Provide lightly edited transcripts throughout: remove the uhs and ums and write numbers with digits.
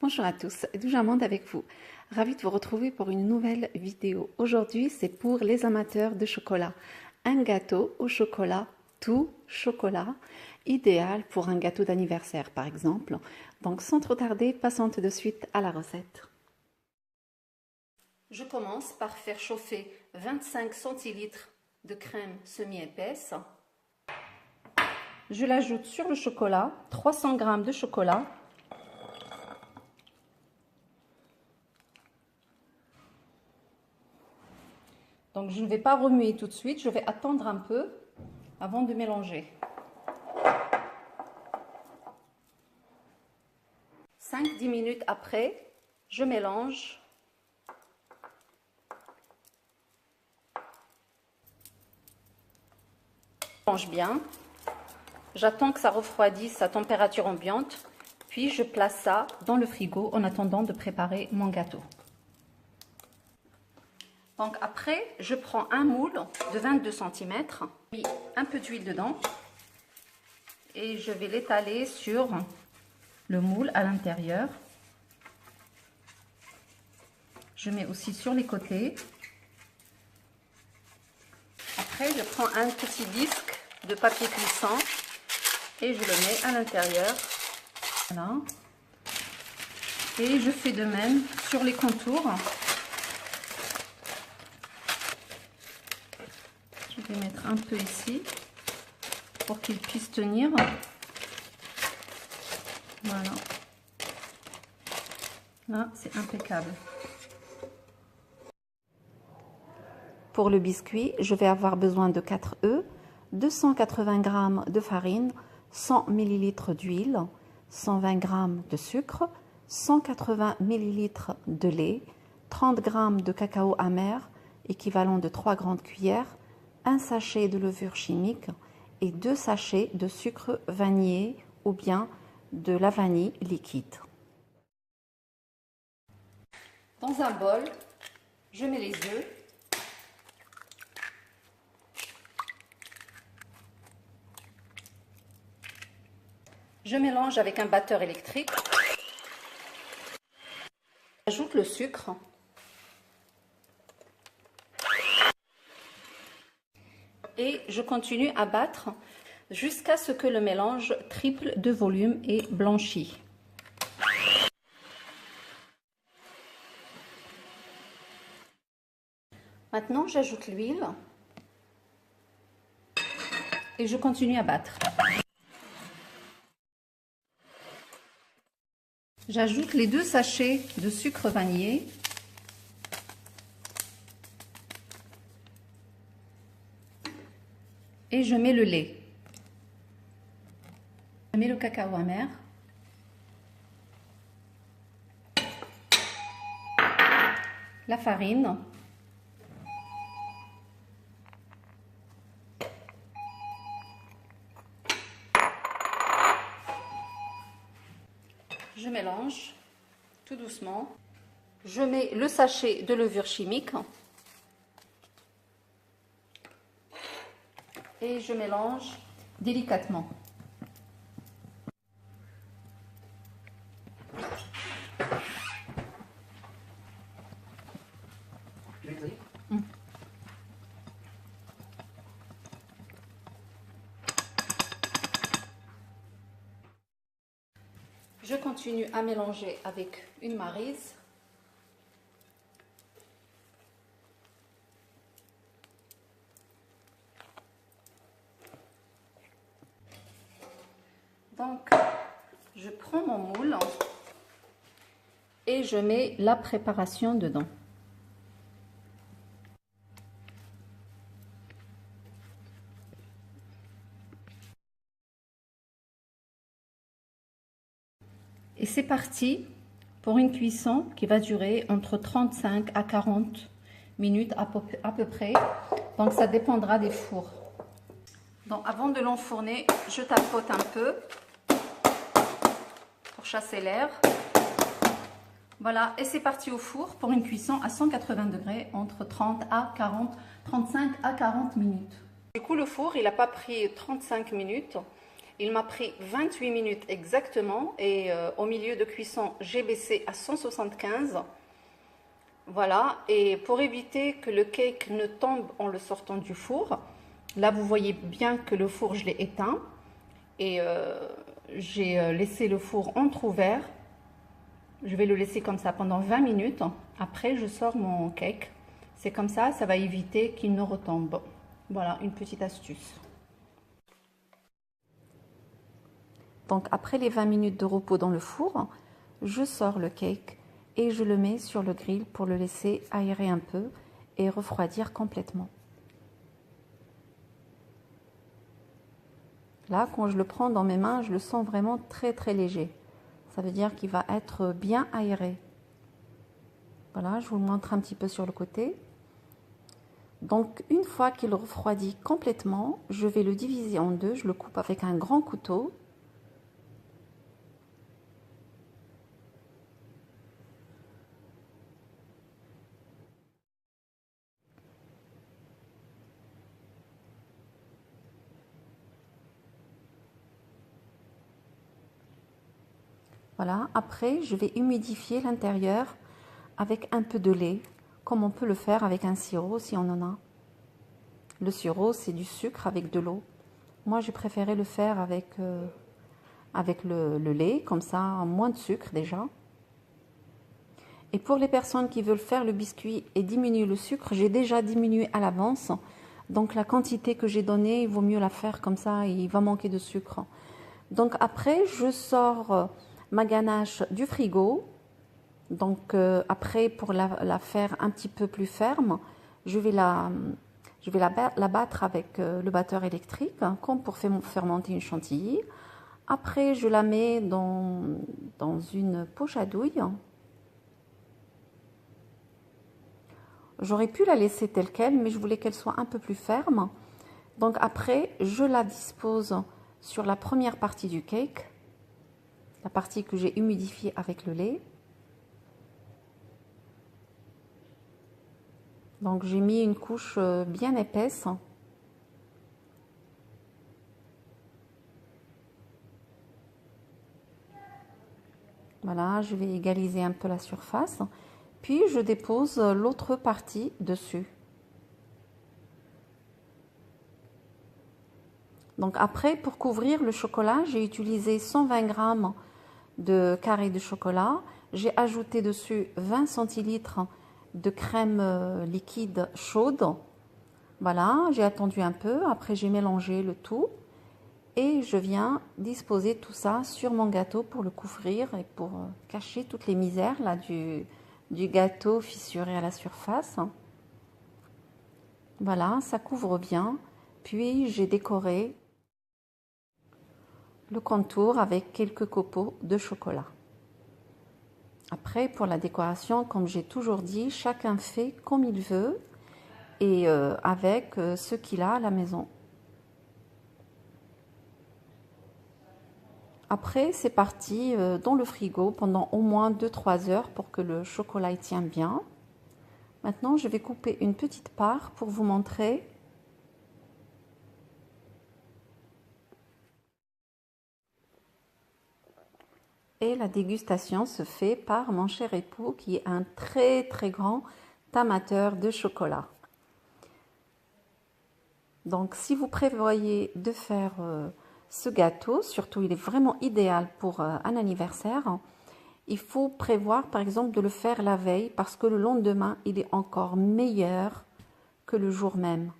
Bonjour à tous, Edou Jamande avec vous. Ravie de vous retrouver pour une nouvelle vidéo. Aujourd'hui, c'est pour les amateurs de chocolat. Un gâteau au chocolat, tout chocolat, idéal pour un gâteau d'anniversaire par exemple. Donc sans trop tarder, passons tout de suite à la recette. Je commence par faire chauffer 25 centilitres de crème semi-épaisse. Je l'ajoute sur le chocolat, 300 g de chocolat. Donc je ne vais pas remuer tout de suite, je vais attendre un peu avant de mélanger. 5-10 minutes après, je mélange. Je mélange bien. J'attends que ça refroidisse à température ambiante, puis je place ça dans le frigo en attendant de préparer mon gâteau. Donc après, je prends un moule de 22 cm, puis un peu d'huile dedans et je vais l'étaler sur le moule à l'intérieur. Je mets aussi sur les côtés. Après, je prends un petit disque de papier cuisson et je le mets à l'intérieur. Voilà. Et je fais de même sur les contours. Je vais mettre un peu ici pour qu'il puisse tenir. Voilà. Là, c'est impeccable. Pour le biscuit, je vais avoir besoin de 4 œufs, 280 g de farine, 100 ml d'huile, 120 g de sucre, 180 ml de lait, 30 g de cacao amer, équivalent de 3 grandes cuillères, un sachet de levure chimique et 2 sachets de sucre vanillé ou bien de la vanille liquide. Dans un bol, je mets les œufs. Je mélange avec un batteur électrique. J'ajoute le sucre. Et je continue à battre jusqu'à ce que le mélange triple de volume et blanchit. Maintenant, j'ajoute l'huile et je continue à battre. J'ajoute les 2 sachets de sucre vanillé. Et je mets le lait. Je mets le cacao amer. La farine. Je mélange tout doucement. Je mets le sachet de levure chimique. Et je mélange délicatement. Je continue à mélanger avec une maryse. Donc, je prends mon moule et je mets la préparation dedans. Et c'est parti pour une cuisson qui va durer entre 35 à 40 minutes à peu près. Donc, ça dépendra des fours. Donc, avant de l'enfourner, je tapote un peu pour chasser l'air. Voilà, et c'est parti au four pour une cuisson à 180 degrés entre 35 à 40 minutes. Du coup, le four, il n'a pas pris 35 minutes. Il m'a pris 28 minutes exactement et au milieu de cuisson, j'ai baissé à 175. Voilà, et pour éviter que le cake ne tombe en le sortant du four, là vous voyez bien que le four je l'ai éteint et j'ai laissé le four entrouvert. Je vais le laisser comme ça pendant 20 minutes. Après, je sors mon cake. C'est comme ça va éviter qu'il ne retombe. Voilà, une petite astuce. Donc, après les 20 minutes de repos dans le four, je sors le cake et je le mets sur le grill pour le laisser aérer un peu et refroidir complètement. Là, quand je le prends dans mes mains, je le sens vraiment très très léger. Ça veut dire qu'il va être bien aéré. Voilà, je vous le montre un petit peu sur le côté. Donc, une fois qu'il refroidit complètement, je vais le diviser en deux. Je le coupe avec un grand couteau. Voilà, après, je vais humidifier l'intérieur avec un peu de lait, comme on peut le faire avec un sirop si on en a. Le sirop, c'est du sucre avec de l'eau. Moi, j'ai préféré le faire avec le lait, comme ça, moins de sucre déjà. Et pour les personnes qui veulent faire le biscuit et diminuer le sucre, j'ai déjà diminué à l'avance. Donc, la quantité que j'ai donnée, il vaut mieux la faire comme ça, il va manquer de sucre. Donc, après, je sors ma ganache du frigo. Donc après, pour la faire un petit peu plus ferme, je vais la battre avec le batteur électrique, hein, comme pour fermenter une chantilly. Après, je la mets dans une poche à douille. J'aurais pu la laisser telle qu'elle, mais je voulais qu'elle soit un peu plus ferme. Donc après, je la dispose sur la première partie du cake, la partie que j'ai humidifiée avec le lait. Donc j'ai mis une couche bien épaisse. Voilà, je vais égaliser un peu la surface. Puis je dépose l'autre partie dessus. Donc après, pour couvrir le chocolat, j'ai utilisé 120 g de carré de chocolat. J'ai ajouté dessus 20 centilitres de crème liquide chaude. Voilà, j'ai attendu un peu. Après, j'ai mélangé le tout. Et je viens disposer tout ça sur mon gâteau pour le couvrir et pour cacher toutes les misères là, du gâteau fissuré à la surface. Voilà, ça couvre bien. Puis j'ai décoré le contour avec quelques copeaux de chocolat. Après, pour la décoration, comme j'ai toujours dit, chacun fait comme il veut et avec ce qu'il a à la maison. Après, c'est parti dans le frigo pendant au moins 2-3 heures pour que le chocolat y tienne bien. Maintenant, je vais couper une petite part pour vous montrer. Et la dégustation se fait par mon cher époux qui est un très très grand amateur de chocolat. Donc, si vous prévoyez de faire ce gâteau, surtout il est vraiment idéal pour un anniversaire, il faut prévoir par exemple de le faire la veille parce que le lendemain il est encore meilleur que le jour même.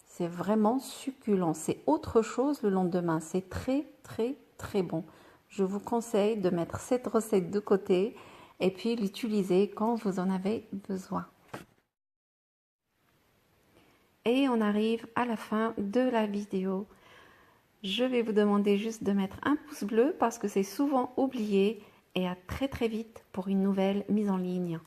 C'est vraiment succulent, c'est autre chose le lendemain, c'est très très très bon. Je vous conseille de mettre cette recette de côté et puis l'utiliser quand vous en avez besoin. Et on arrive à la fin de la vidéo. Je vais vous demander juste de mettre un pouce bleu parce que c'est souvent oublié et à très très vite pour une nouvelle mise en ligne.